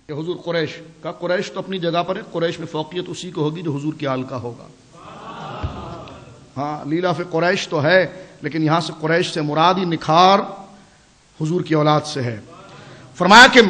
کہ حضور قریش کا، قریش تو اپنی جگہ پر ہے، قریش میں فوقیت اسی کو ہوگی جو حضور کے آل کا ہوگا. ہاں لیلا فی قریش تو ہے، لیکن یہاں سے قریش سے مرادی نکھار حضور کی اولاد سے ہے. فرمایا کہ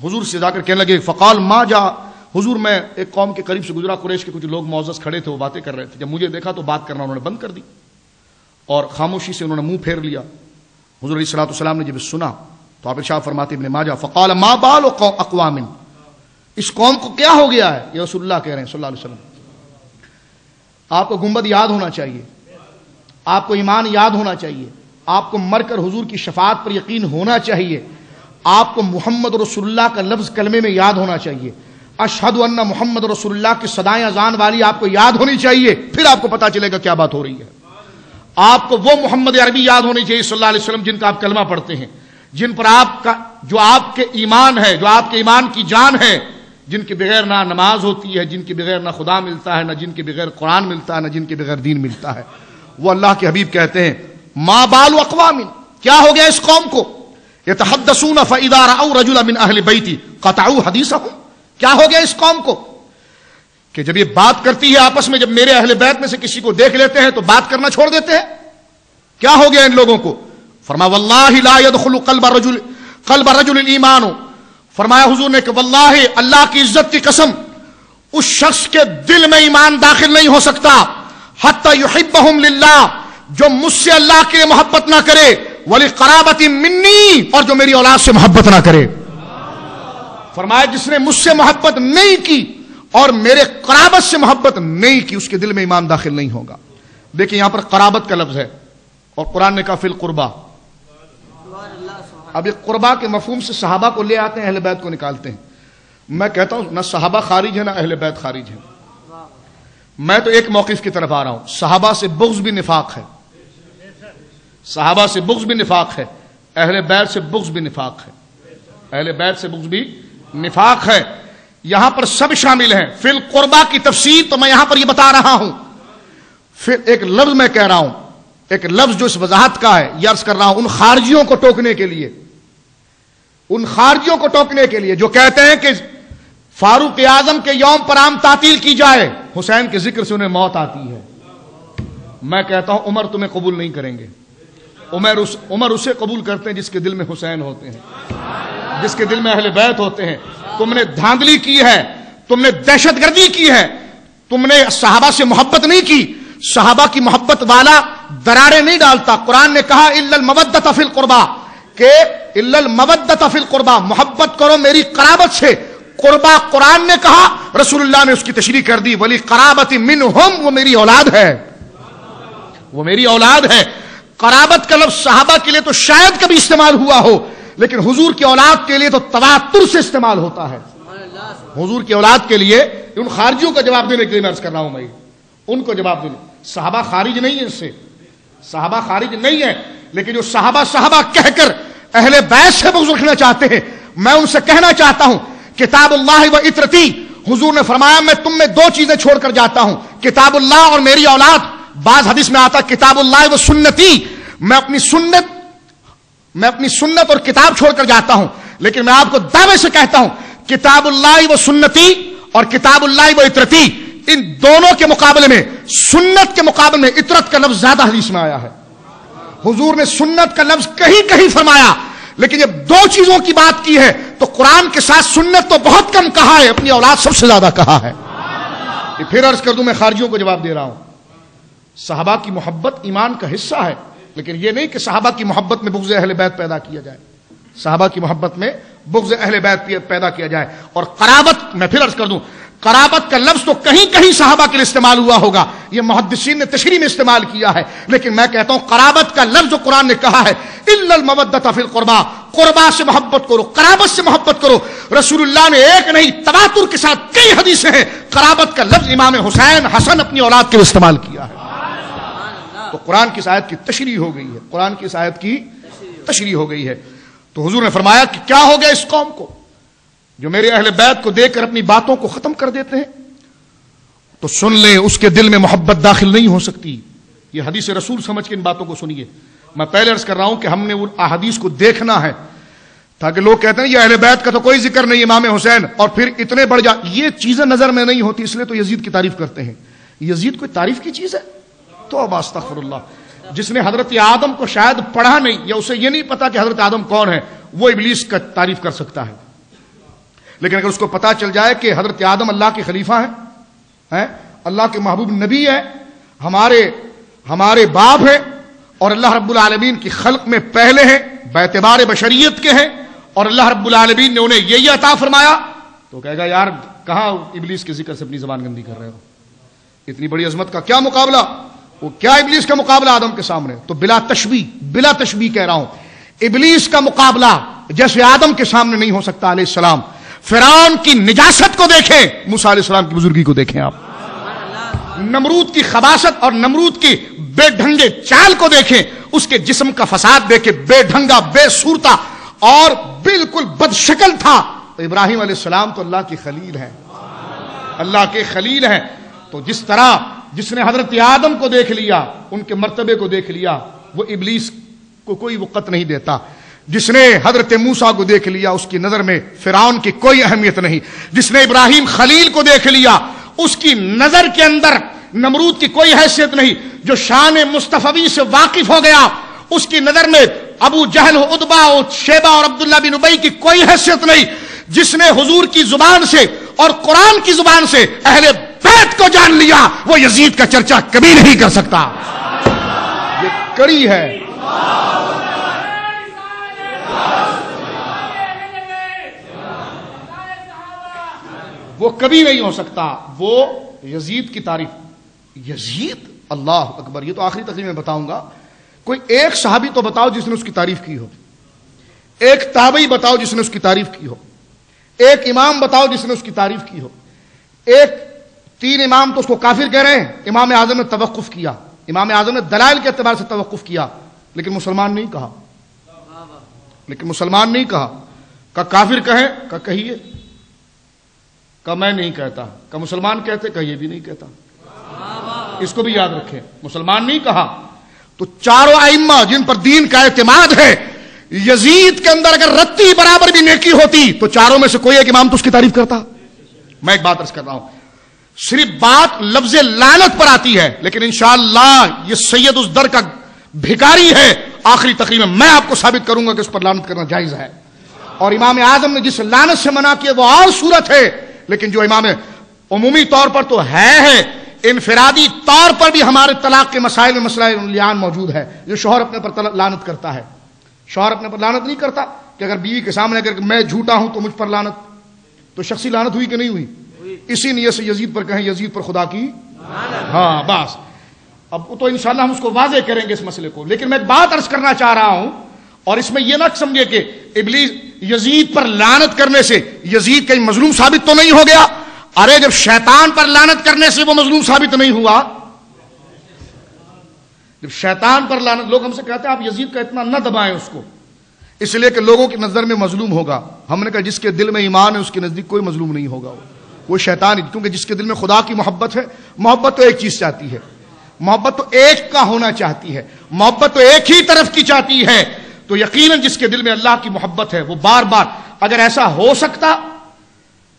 حضور سے جا کر کہنے لگے فقال ما جا، حضور میں ایک قوم کے قریب سے گزرا، قریش کے کچھ لوگ معزز کھڑے تھے، وہ باتیں کر رہے تھے. جب مجھے دیکھا تو بات کرنا انہوں نے بند کر دی اور خاموشی سے انہوں نے منہ پھیر لیا. حضور علیہ الصلوۃ والسلام نے جب سنا تو آپ ارشاد فرماتے ابن ماجہ فقال ما بال اقوام، اس قوم کو کیا ہو گیا ہے؟ یہ رسول اللہ کہہ رہے ہیں صلی اللہ علیہ وسلم. آپ کو گنبد یاد ہونا چاہیے، آپ کو ایمان یاد ہونا چاہیے، آپ کو مر کر حضور کی شفاعت پر یقین ہونا چاہیے، آپ کو محمد رسول اللہ کا لفظ کلمے میں یاد ہونا چاہیے، اشہد ان محمد رسول اللہ کی صدائیں اذان والی آپ کو یاد ہونی چاہیے. پھر آپ کو پتا چلے گا کیا بات ہو رہی ہے. آپ کو وہ محمد عربی یاد ہونی چاہیے صلی اللہ علیہ وسلم جن کا آپ کلمہ پڑھتے ہیں، جن پر آپ کا جو آپ کے ایمان ہے، جو آپ کے ایمان کی جان ہے، جن کے بغیر نہ نماز ہوتی ہے، جن کے بغیر نہ خدا ملتا ہے، نہ جن کے بغیر قرآن ملتا ہے، نہ جن کے بغیر دین ملتا ہے. وہ اللہ کے حبیب کہتے ہیں ما بال اقوام، کیا ہو گیا اس قوم کو؟ یتحدثون فاذا راوا رجلا من اہل بیتی قطعوا حدیثهم، کیا ہو گیا اس قوم کو کہ جب یہ بات کرتی ہے آپس میں، جب میرے اہل بیت میں سے کسی کو دیکھ لیتے ہیں تو بات کرنا چھوڑ دیتے ہیں؟ کیا ہو گیا ان لوگوں کو؟ فرمایا واللہ لا يدخل قلب رجل ایمان، فرمایا حضور نے کہ واللہ اللہ کی عزت کی قسم اس شخص کے دل میں ایمان داخل نہیں ہو سکتا حتی یحبہم للہ، جو مجھ سے اللہ کے لیے محبت نہ کرے، ولقرابت منی، اور جو میری اولاد سے محبت نہ کرے. فرمایا جس نے مجھ سے محبت نہیں کی اور میرے قرابت سے محبت نہیں کی، اس کے دل میں ایمان داخل نہیں ہوگا. دیکھیں یہاں پر قرابت کا لفظ ہے اور قرآن نے کہا فی القربہ. اب یہ قربہ کے مفہوم سے صحابہ کو لے آتے ہیں، اہل بیت کو نکالتے ہیں. میں کہتا ہوں نہ صحابہ خارج ہے نہ اہل بیت خارج ہے. میں تو ایک موقف کی طرف آ رہا ہوں، صحابہ سے بغض بھی نفاق ہے، صحابہ سے بغض بھی نفاق ہے، اہل بیت سے بغض بھی نفاق ہے، اہل بیت سے بغض بھی نفاق ہے. یہاں پر سب شامل ہیں. فی القربہ کی تفسیر تو میں یہاں پر یہ بتا رہا ہوں. پھر ایک لفظ میں کہہ رہا ہوں، ایک لفظ جو اس وضاحت کا ہے، یہ عرض کر رہا ہوں ان خارجیوں کو ٹوکنے کے لیے، ان خارجیوں کو ٹوکنے کے لیے جو کہتے ہیں کہ فاروق اعظم کے یوم پر عام تعطیل کی جائے، حسین کے ذکر سے انہیں موت آتی ہے. میں کہتا ہوں عمر تمہیں قبول نہیں کریں گے. عمر اسے قبول کرتے ہیں جس کے دل میں حسین ہوتے ہیں، جس کے دل میں اہل بیت ہوتے ہیں. تم نے دھاندلی کی ہے، تم نے دہشت گردی کی ہے، تم نے صحابہ سے محبت نہیں کی. صحابہ کی محبت والا دراریں نہیں ڈالتا. قرآن نے کہا الا المودۃ فی القربہ، کہ الا المودۃ فی القربہ، محبت کرو میری قرابت سے. قربہ قرآن نے کہا، رسول اللہ نے اس کی تشریح کر دی ولی قرابت منہم، وہ میری اولاد ہے، وہ میری اولاد ہے. قرابت کا لفظ صحابہ کے لیے تو شاید کبھی استعمال ہوا ہو، لیکن حضور کی اولاد کے لیے تو تواتر سے استعمال ہوتا ہے. حضور کی اولاد کے لیے ان خارجیوں کا جواب دینے کے لیے میں عرض کر رہا ہوں، میں ان کو جواب دینے. صحابہ خارج نہیں ہے، اس سے صحابہ خارج نہیں ہے، لیکن جو صحابہ کہہ کر اہل بیت سے بغض رکھنا چاہتے ہیں، میں ان سے کہنا چاہتا ہوں کتاب اللہ و اطرتی. حضور نے فرمایا میں تم میں دو چیزیں چھوڑ کر جاتا ہوں، کتاب اللہ اور میری اولاد. بعض حدیث میں آتا کتاب اللہ و سنتی، میں اپنی سنت اور کتاب چھوڑ کر جاتا ہوں. لیکن میں آپ کو دعوے سے کہتا ہوں کتاب اللہ و سنتی اور کتاب اللہ و اطرتی، ان دونوں کے مقابلے میں، سنت کے مقابلے میں اطرت کا لفظ زیادہ حدیث میں آیا ہے. حضور نے سنت کا لفظ کہیں فرمایا، لیکن جب دو چیزوں کی بات کی ہے تو قرآن کے ساتھ سنت تو بہت کم کہا ہے، اپنی اولاد سب سے زیادہ کہا ہے. پھر عرض کر دوں میں خارجیوں کو جواب دے رہا ہوں. صحابہ کی محبت ایمان کا حصہ ہے، لیکن یہ نہیں کہ صحابہ کی محبت میں بغض اہل بیت پیدا کیا جائے، صحابہ کی محبت میں بغض اہل بیت پیدا کیا جائے. اور قرابت، میں پھر عرض کر دوں، قرابت کا لفظ تو کہیں صحابہ کے لیے استعمال ہوا ہوگا، یہ محدثین نے تشریح میں استعمال کیا ہے، لیکن میں کہتا ہوں قرابت کا لفظ جو قرآن نے کہا ہے الا المودۃ فی القربہ، قربا سے محبت کرو، قرابت سے محبت کرو. رسول اللہ نے ایک نہیں تواتر کے ساتھ کئی حدیثیں ہیں، قرابت کا لفظ امام حسین حسن اپنی اولاد کے لیے استعمال کیا ہے. تو قرآن کی اس آیت کی تشریح ہو گئی ہے، قرآن کی اس آیت کی تشریح ہو گئی ہے. تو حضور نے فرمایا کہ کیا ہو گیا اس قوم کو جو میرے اہل بیت کو دیکھ کر اپنی باتوں کو ختم کر دیتے ہیں. تو سن لیں اس کے دل میں محبت داخل نہیں ہو سکتی. یہ حدیث رسول سمجھ کے ان باتوں کو سنیے. میں پہلے عرض کر رہا ہوں کہ ہم نے ان احادیث کو دیکھنا ہے تاکہ لوگ کہتے ہیں یہ اہل بیت کا تو کوئی ذکر نہیں امام حسین، اور پھر اتنے بڑھ جا، یہ چیزیں نظر میں نہیں ہوتی، اس لیے تو یزید کی تعریف کرتے ہیں۔ یزید کوئی تعریف کی چیز ہے؟ توبہ استغفر اللہ۔ جس نے حضرت آدم کو شاید پڑھا نہیں یا اسے یہ نہیں پتا کہ حضرت آدم کون ہے، وہ ابلیس کا تعریف کر سکتا ہے، لیکن اگر اس کو پتا چل جائے کہ حضرت آدم اللہ کے خلیفہ ہیں، اللہ کے محبوب نبی ہے، ہمارے باپ ہیں، اور اللہ رب العالمین کی خلق میں پہلے ہیں، باعتبار بشریت کے ہیں، اور اللہ رب العالمین نے انہیں یہی عطا فرمایا، تو کہے گا یار کہاں ابلیس کے ذکر سے اپنی زبان گندی کر رہے ہو؟ اتنی بڑی عظمت کا کیا مقابلہ، وہ کیا ابلیس کا مقابلہ آدم کے سامنے؟ تو بلا تشبیہ کہہ رہا ہوں، ابلیس کا مقابلہ جیسے آدم کے سامنے نہیں ہو سکتا علیہ السلام۔ فرعون کی نجاست کو دیکھیں، موسیٰ علیہ السلام کی بزرگی کو دیکھیں، آپ نمرود کی خباثت اور نمرود کی بے ڈھنگے چال کو دیکھیں، اس کے جسم کا فساد دیکھیں، بے ڈھنگا، بے صورتا اور بالکل بد شکل تھا۔ تو ابراہیم علیہ السلام تو اللہ کی خلیل ہیں، اللہ کے خلیل ہیں۔ تو جس طرح جس نے حضرت آدم کو دیکھ لیا، ان کے مرتبے کو دیکھ لیا، وہ ابلیس کو کوئی وقت نہیں دیتا۔ جس نے حضرت موسیٰ کو دیکھ لیا، اس کی نظر میں فرعون کی کوئی اہمیت نہیں۔ جس نے ابراہیم خلیل کو دیکھ لیا، اس کی نظر کے اندر نمرود کی کوئی حیثیت نہیں۔ جو شان مصطفی سے واقف ہو گیا، اس کی نظر میں ابو جہل، عتبہ، شیبہ اور عبداللہ بن ابی کی کوئی حیثیت نہیں۔ جس نے حضور کی زبان سے اور قرآن کی زبان سے اہل بیت کو جان لیا، وہ یزید کا چرچا کبھی نہیں کر سکتا۔ یہ کڑی ہے۔ وہ کبھی نہیں ہو سکتا۔ وہ یزید کی تعریف، یزید اللہ اکبر، یہ تو آخری تقریر میں بتاؤں گا۔ کوئی ایک صحابی تو بتاؤ جس نے اس کی تعریف کی ہو، ایک تابعی بتاؤ جس نے اس کی تعریف کی ہو، ایک امام بتاؤ جس نے اس کی تعریف کی ہو۔ ایک تین امام تو اس کو کافر کہہ رہے ہیں، امام اعظم نے توقف کیا، امام اعظم نے دلائل کے اعتبار سے توقف کیا، لیکن مسلمان نہیں کہا، لیکن مسلمان نہیں کہا۔ کہ کافر کہیں، کہ کہیے، کہ میں نہیں کہتا، کہ مسلمان کہتے، کہ یہ بھی نہیں کہتا۔ اس کو بھی یاد رکھیں، مسلمان نہیں کہا۔ تو چاروں ائمہ جن پر دین کا اعتماد ہے، یزید کے اندر اگر رتی برابر بھی نیکی ہوتی تو چاروں میں سے کوئی ایک امام تو اس کی تعریف کرتا۔ میں ایک بات عرض کر رہا ہوں، صرف بات لفظ لعنت پر آتی ہے، لیکن انشاءاللہ یہ سید اس در کا بھکاری ہے۔ آخری تقریر میں آپ کو ثابت کروں گا کہ اس پر لعنت کرنا جائز ہے، اور امام اعظم نے جس لعنت سے منع کیا وہ اور صورت ہے، لیکن جو امام عمومی طور پر تو ہے، انفرادی طور پر بھی ہمارے طلاق کے مسائل میں مسئلہ لعان موجود ہے۔ جو شوہر اپنے پر لعنت کرتا ہے، شوہر اپنے پر لعنت نہیں کرتا کہ اگر بیوی کے سامنے اگر میں جھوٹا ہوں تو مجھ پر لعنت، تو شخصی لعنت ہوئی کہ نہیں ہوئی؟ اسی نیت سے یزید پر کہیں یزید پر خدا کی، ہاں بس۔ اب تو انشاءاللہ ہم اس کو واضح کریں گے اس مسئلے کو، لیکن میں ایک بات عرض کرنا چاہ رہا ہوں، اور اس میں یہ نہ سمجھے کہ ابلیس یزید پر لعنت کرنے سے یزید کہیں مظلوم ثابت تو نہیں ہو گیا۔ ارے جب شیطان پر لعنت کرنے سے وہ مظلوم ثابت نہیں ہوا، جب شیطان پر لعنت، لوگ ہم سے کہتے ہیں آپ یزید کا اتنا نہ دبائیں اس کو، اس لیے کہ لوگوں کی نظر میں مظلوم ہوگا۔ ہم نے کہا جس کے دل میں ایمان ہے اس کے نزدیک کوئی مظلوم نہیں ہوگا، وہ شیطان ہی، کیونکہ جس کے دل میں خدا کی محبت ہے، محبت تو ایک چیز چاہتی ہے، محبت تو ایک کا ہونا چاہتی ہے، محبت تو ایک ہی طرف کی چاہتی ہے۔ تو یقیناً جس کے دل میں اللہ کی محبت ہے وہ بار بار، اگر ایسا ہو سکتا،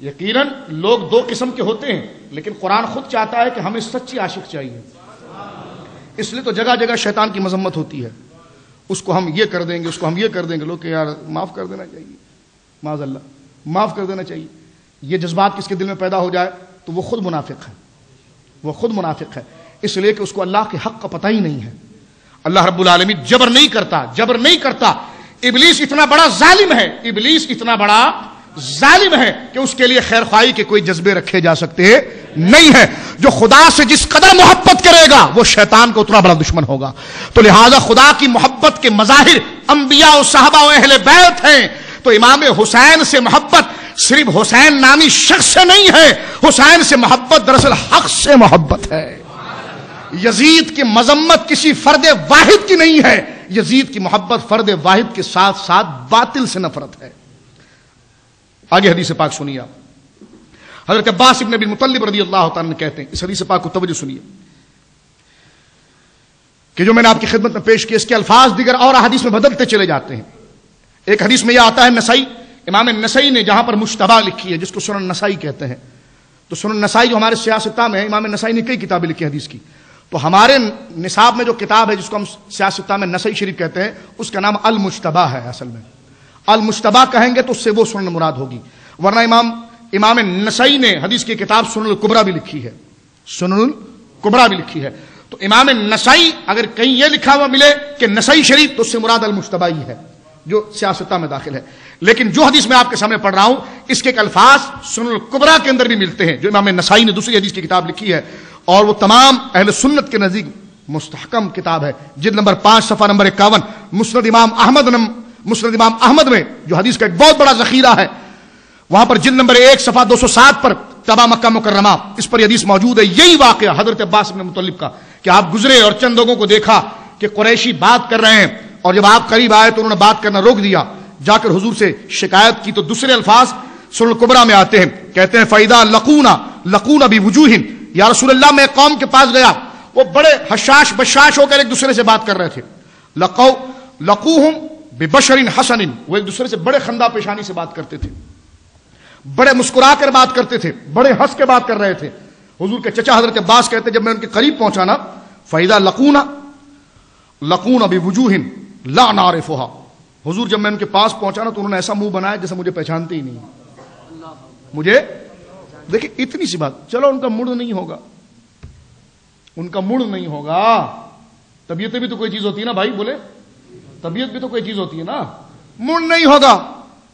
یقیناً لوگ دو قسم کے ہوتے ہیں، لیکن قرآن خود چاہتا ہے کہ ہمیں سچی عاشق چاہیے، اس لیے تو جگہ جگہ شیطان کی مذمت ہوتی ہے، اس کو ہم یہ کر دیں گے، اس کو ہم یہ کر دیں گے، لوگ کہ یار معاف کر دینا چاہیے، معاذ اللہ معاف کر دینا چاہیے۔ یہ جذبات کس کے دل میں پیدا ہو جائے تو وہ خود منافق ہے، وہ خود منافق ہے، اس لیے کہ اس کو اللہ کے حق کا پتہ ہی نہیں ہے۔ اللہ رب العالمین جبر نہیں کرتا، جبر نہیں کرتا۔ ابلیس اتنا بڑا ظالم ہے، ابلیس اتنا بڑا ظالم ہے کہ اس کے لیے خیر خواہی کے کوئی جذبے رکھے جا سکتے نہیں ہیں۔ جو خدا سے جس قدر محبت کرے گا وہ شیطان کو اتنا بڑا دشمن ہوگا۔ تو لہذا خدا کی محبت کے مظاہر انبیاء و صحابہ و اہل بیت ہیں۔ تو امام حسین سے محبت صرف حسین نامی شخص سے نہیں ہے، حسین سے محبت دراصل حق سے محبت ہے۔ یزید کی مذمت کسی فرد واحد کی نہیں ہے، یزید کی محبت فرد واحد کے ساتھ ساتھ باطل سے نفرت ہے۔ آگے حدیث پاک سنیے آپ، حضرت عباس ابن ابی مطلب رضی اللہ تعالیٰ کہتے ہیں، اس حدیث پاک کو توجہ سنیے کہ جو میں نے آپ کی خدمت میں پیش کیا، اس کے الفاظ دیگر اور احادیث میں بدلتے چلے جاتے ہیں۔ ایک حدیث میں یہ آتا ہے نسائی، امام نسائی نے جہاں پر مشتبہ لکھی ہے جس کو سنن نسائی کہتے ہیں، تو سنن نسائی جو ہمارے سیاستہ میں ہے، امام نسائی نے کئی کتابیں لکھی حدیث کی، تو ہمارے نصاب میں جو کتاب ہے جس کو ہم سیاستہ میں نسائی شریف کہتے ہیں اس کا نام المشتبہ ہے۔ اصل میں المشتبہ کہیں گے تو اس سے وہ سنن مراد ہوگی، ورنہ امام نسائی نے حدیث کی کتاب سنن الکبریٰ بھی لکھی ہے، سنن الکبریٰ بھی لکھی ہے۔ تو امام نسائی اگر کہیں یہ لکھا ہوا ملے کہ نسائی شریف تو اس سے مراد المشتبہ ہی ہے جو سیاستہ میں داخل ہے، لیکن جو حدیث میں آپ کے سامنے پڑھ رہا ہوں اس کے الفاظ سنن الکبریٰ کے اندر بھی ملتے ہیں جو امام نسائی نے دوسری حدیث کی کتاب لکھی ہے، اور وہ تمام اہل سنت کے نزدیک مستحکم کتاب ہے، جلد نمبر 5 صفحہ نمبر 51، مسند امام احمد میں جو حدیث کا ایک بہت بڑا ذخیرہ ہے، وہاں پر جلد نمبر 1 صفحہ 207 پر تبا مکہ مکرمہ اس پر یہ حدیث موجود ہے۔ یہی واقعہ حضرت عباس بن مطلب کا کہ آپ گزرے اور چند لوگوں کو دیکھا کہ قریشی بات کر رہے ہیں، اور جب آپ قریب آئے تو انہوں نے بات کرنا روک دیا، جا کر حضور سے شکایت کی، تو دوسرے الفاظ سنن الکبریٰ میں آتے ہیں، کہتے ہیں فَإِذَا لَقُونَا بِوُجُوهٍ، یا رسول اللہ میں قوم کے پاس گیا، وہ بڑے حشاش بشاش ہو کر ایک دوسرے سے بات کر رہے تھے، لَقُوهُمْ بِبَشَرٍ حَسَنٍ، وہ ایک دوسرے سے بڑے خندہ پیشانی سے بات کرتے تھے، بڑے مسکرا کر بات کرتے تھے، بڑے ہنس کے بات کر رہے تھے۔ حضور کے چچا حضرت عباس کہتے ہیں جب میں ان کے قریب پہنچا نا، فَإِذَا لَقُونَا بِوُجُوهٍ لَا نَعْرِفُهَا، حضور جب میں ان کے پاس پہنچا نا تو انہوں نے ایسا منہ بنایا جیسے مجھے پہچانتے ہی نہیں، مجھے دیکھیں اتنی سی بات، چلو ان کا موڈ نہیں ہوگا، ان کا موڈ نہیں ہوگا، طبیعت بھی تو کوئی چیز ہوتی ہے نا بھائی، بولے طبیعت بھی تو کوئی چیز ہوتی ہے نا، موڈ نہیں ہوگا،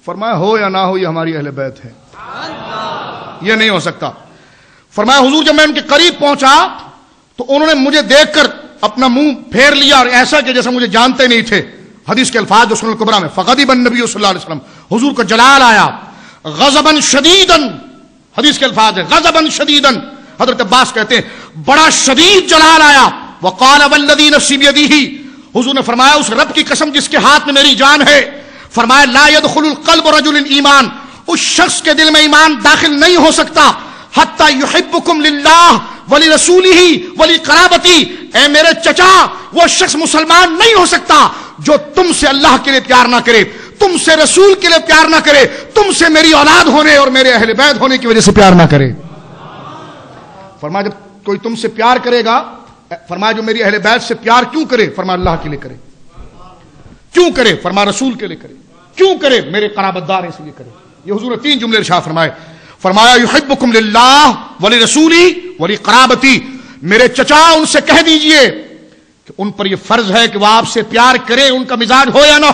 فرمایا ہو یا نہ ہو یہ ہماری اہل بیت ہے، یہ نہیں ہو سکتا۔ فرمایا حضور جب میں ان کے قریب پہنچا تو انہوں نے مجھے دیکھ کر اپنا منہ پھیر لیا اور ایسا کہ جیسا مجھے جانتے نہیں تھے۔ حدیث کے الفاظ جو سنن الکبریٰ میں، فغضب النبی صلی اللہ علیہ وسلم، حضور کو جلال آیا، غضبا شدیدا، حدیث کے الفاظ ہے غضبا شدیدا، حضرت عباس کہتے ہیں بڑا شدید جلال آیا، وقال والذی نفسی بیدہ، حضور نے فرمایا اس رب کی قسم جس کے ہاتھ میں میری جان ہے، فرمایا لا يدخل القلب رجل ایمان، اس شخص کے دل میں ایمان داخل نہیں ہو سکتا، حتی یحبکم للہ ولرسولہ ولقرابتی، اے میرے چچا وہ شخص مسلمان نہیں ہو سکتا جو تم سے اللہ کے لیے پیار نہ کرے، تم سے رسول کے لیے پیار نہ کرے، تم سے میری اولاد ہونے اور میرے اہل بیت ہونے کی وجہ سے پیار نہ کرے۔ فرمایا جب کوئی تم سے پیار کرے گا، فرمایا جو میری اہل بیت سے پیار کیوں کرے، فرمایا اللہ کے لیے کرے، کیوں کرے، فرمایا رسول کے لیے کرے، کیوں کرے، میرے قرابت دار اس لیے کرے۔ یہ حضور نے 3 جملے ارشاد فرمائے، فرمایا یحبکم للہ ولرسولی ولقرابتی، میرے چچا ان سے کہہ دیجئے کہ ان پر یہ فرض ہے کہ وہ آپ سے پیار کریں، ان کا مزاج ہو یا نہ ہو۔